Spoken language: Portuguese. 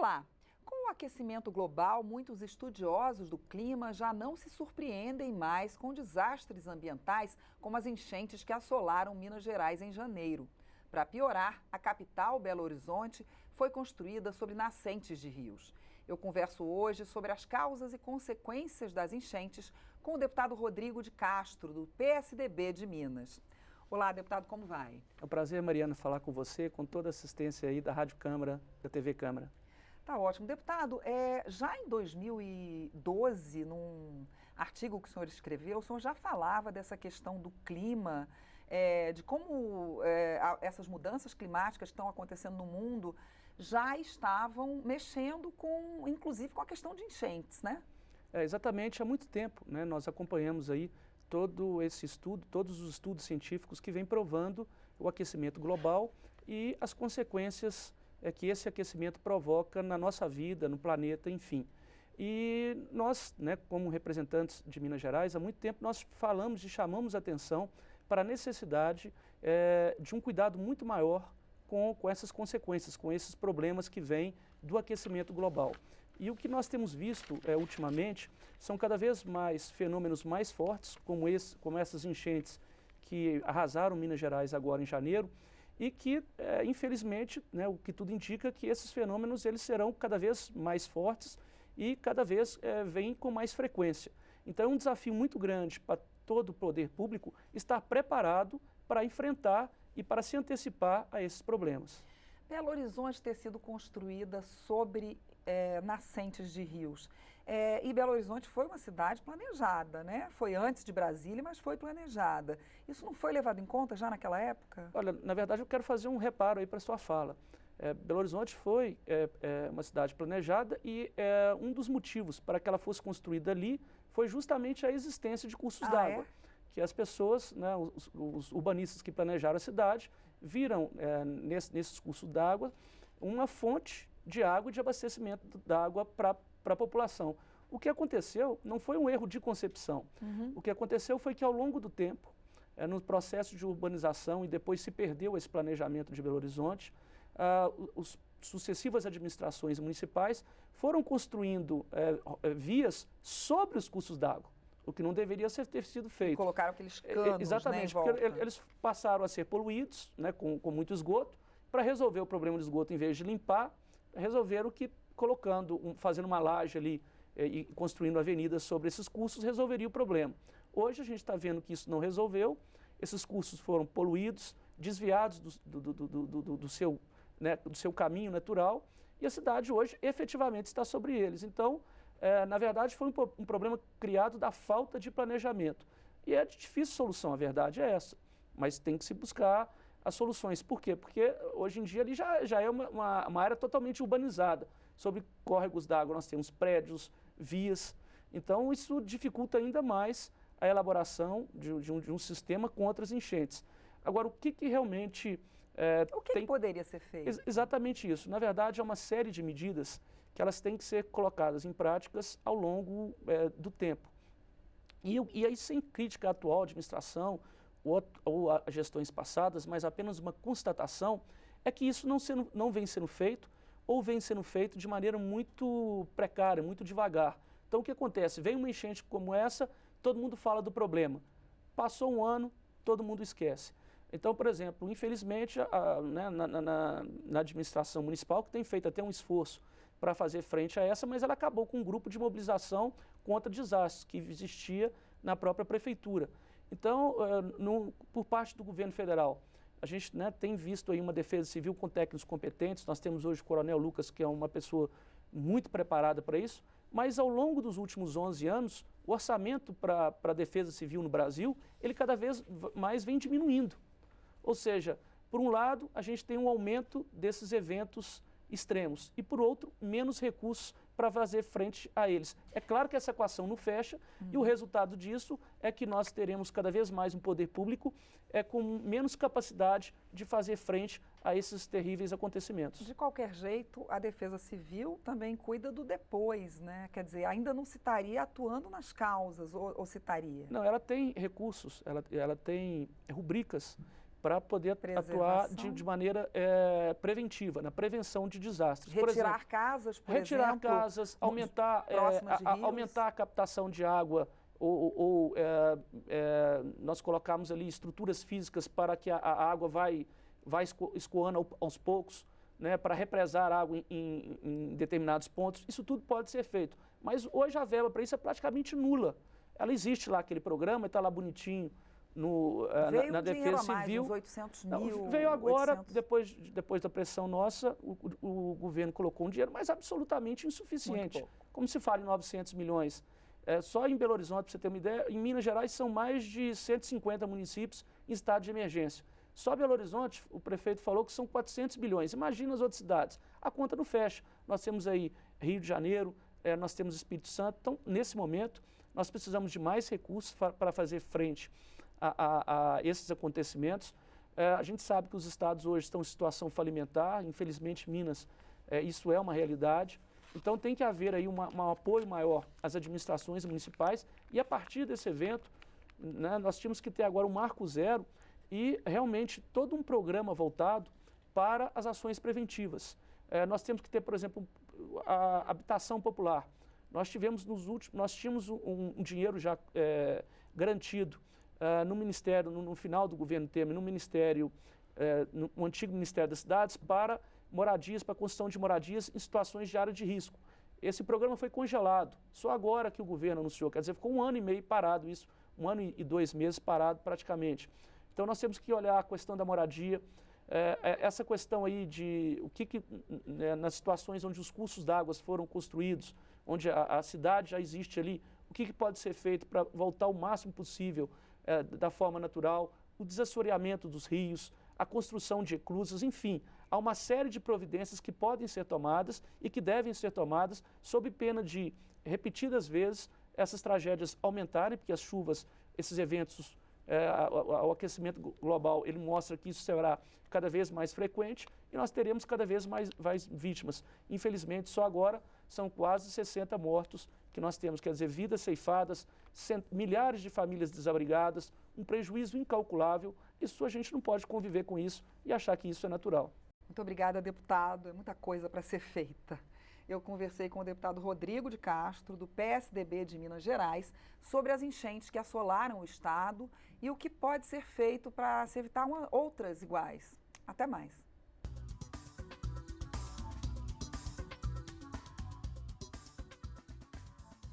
Olá! Com o aquecimento global, muitos estudiosos do clima já não se surpreendem mais com desastres ambientais como as enchentes que assolaram Minas Gerais em janeiro. Para piorar, a capital, Belo Horizonte, foi construída sobre nascentes de rios. Eu converso hoje sobre as causas e consequências das enchentes com o deputado Rodrigo de Castro, do PSDB de Minas. Olá, deputado, como vai? É um prazer, Mariana, falar com você, com toda a assistência aí da Rádio Câmara, da TV Câmara. Tá ótimo. Deputado, já em 2012, num artigo que o senhor escreveu, o senhor já falava dessa questão do clima, de como essas mudanças climáticas que estão acontecendo no mundo já estavam mexendo com, inclusive, com a questão de enchentes, né? Exatamente, há muito tempo, né, nós acompanhamos aí todo esse estudo, todos os estudos científicos que vêm provando o aquecimento global e as consequências que esse aquecimento provoca na nossa vida, no planeta, enfim. E nós, né, como representantes de Minas Gerais, há muito tempo nós falamos e chamamos a atenção para a necessidade de um cuidado muito maior com essas consequências, com esses problemas que vêm do aquecimento global. E o que nós temos visto ultimamente são cada vez mais fenômenos mais fortes, como essas enchentes que arrasaram Minas Gerais agora em janeiro, e que, infelizmente, né, o que tudo indica que esses fenômenos eles serão cada vez mais fortes e cada vez vêm com mais frequência. Então é um desafio muito grande para todo o poder público estar preparado para enfrentar e para se antecipar a esses problemas. Belo Horizonte ter sido construída sobre nascentes de rios. E Belo Horizonte foi uma cidade planejada, né? Foi antes de Brasília, mas foi planejada. Isso não foi levado em conta já naquela época? Olha, na verdade eu quero fazer um reparo aí para a sua fala. Belo Horizonte foi uma cidade planejada e um dos motivos para que ela fosse construída ali foi justamente a existência de cursos d'água. Que as pessoas, né, os urbanistas que planejaram a cidade, viram nesses cursos d'água uma fonte de água e de abastecimento d'água para a população. O que aconteceu não foi um erro de concepção. O que aconteceu foi que ao longo do tempo, no processo de urbanização, e depois se perdeu esse planejamento de Belo Horizonte, as sucessivas administrações municipais foram construindo vias sobre os cursos d'água, o que não deveria ter sido feito. E colocaram aqueles canos, exatamente, né, em volta. porque eles passaram a ser poluídos, né, com muito esgoto. Para resolver o problema do esgoto, em vez de limpar, resolveram que fazendo uma laje ali e construindo avenidas sobre esses cursos, resolveria o problema. Hoje a gente está vendo que isso não resolveu, esses cursos foram poluídos, desviados do seu caminho natural, e a cidade hoje efetivamente está sobre eles. Então, na verdade, foi um problema criado da falta de planejamento. E é de difícil solução, a verdade é essa, mas tem que se buscar as soluções. Por quê? Porque hoje em dia ali já é uma área totalmente urbanizada. Sobre córregos d'água nós temos prédios, vias, então isso dificulta ainda mais a elaboração de um sistema contra as enchentes. Agora, o que realmente... O que poderia ser feito? Exatamente isso. Na verdade, é uma série de medidas que elas têm que ser colocadas em práticas ao longo do tempo. E aí, sem crítica à atual administração ou a gestões passadas, mas apenas uma constatação, é que isso não vem sendo feito, ou vem sendo feito de maneira muito precária, muito devagar. Então, o que acontece? Vem uma enchente como essa, todo mundo fala do problema. Passou um ano, todo mundo esquece. Então, por exemplo, infelizmente, na administração municipal, que tem feito até um esforço para fazer frente a essa, mas ela acabou com um grupo de mobilização contra desastres que existia na própria prefeitura. Então, por parte do governo federal, a gente tem visto aí uma defesa civil com técnicos competentes. Nós temos hoje o Coronel Lucas, que é uma pessoa muito preparada para isso, mas ao longo dos últimos 11 anos, o orçamento para a defesa civil no Brasil, ele cada vez mais vem diminuindo. Ou seja, por um lado, a gente tem um aumento desses eventos extremos e, por outro, menos recursos para fazer frente a eles. É claro que essa equação não fecha e o resultado disso é que nós teremos cada vez mais um poder público com menos capacidade de fazer frente a esses terríveis acontecimentos. De qualquer jeito, a Defesa Civil também cuida do depois, né? Quer dizer, ainda não se estaria atuando nas causas, ou se estaria? Não, ela tem recursos, ela tem rubricas para poder atuar de maneira preventiva, na prevenção de desastres. Retirar casas, por exemplo? Retirar casas, aumentar a captação de água, nós colocamos ali estruturas físicas para que a água vai escoando aos poucos, né, para represar água em determinados pontos. Isso tudo pode ser feito. Mas hoje a verba para isso é praticamente nula. Ela existe lá, aquele programa, está lá bonitinho na Defesa Civil. Uns 800 mil. Veio agora, depois da pressão nossa, o governo colocou um dinheiro, mas absolutamente insuficiente. Como se fala em 900 milhões. Só em Belo Horizonte, para você ter uma ideia, em Minas Gerais são mais de 150 municípios em estado de emergência. Só Belo Horizonte, o prefeito falou que são 400 bilhões. Imagina as outras cidades. A conta não fecha. Nós temos aí Rio de Janeiro, nós temos Espírito Santo. Então, nesse momento, nós precisamos de mais recursos para fazer frente a esses acontecimentos. A gente sabe que os estados hoje estão em situação falimentar. Infelizmente, Minas, isso é uma realidade. Então, tem que haver aí um apoio maior às administrações municipais. E, a partir desse evento, né, nós tínhamos que ter agora um marco zero e realmente todo um programa voltado para as ações preventivas. Nós temos que ter, por exemplo, a habitação popular. Nós tínhamos um dinheiro já garantido no Ministério, no final do governo Temer, no Ministério, no antigo Ministério das Cidades, para moradias, para a construção de moradias em situações de área de risco. Esse programa foi congelado, só agora que o governo anunciou, quer dizer, ficou 1 ano e meio parado isso, 1 ano e 2 meses parado praticamente. Então, nós temos que olhar a questão da moradia, essa questão aí de nas situações onde os cursos d'água foram construídos, onde a cidade já existe ali, o que pode ser feito para voltar o máximo possível da forma natural, o desassoreamento dos rios, a construção de eclusas, enfim, há uma série de providências que podem ser tomadas e que devem ser tomadas sob pena de, repetidas vezes, essas tragédias aumentarem, porque as chuvas, esses eventos, o aquecimento global, ele mostra que isso será cada vez mais frequente e nós teremos cada vez mais vítimas. Infelizmente, só agora são quase 60 mortos que nós temos, quer dizer, vidas ceifadas, milhares de famílias desabrigadas, um prejuízo incalculável. Isso a gente não pode conviver com isso e achar que isso é natural. Muito obrigada, deputado. É muita coisa para ser feita. Eu conversei com o deputado Rodrigo de Castro, do PSDB de Minas Gerais, sobre as enchentes que assolaram o estado e o que pode ser feito para se evitar outras iguais. Até mais.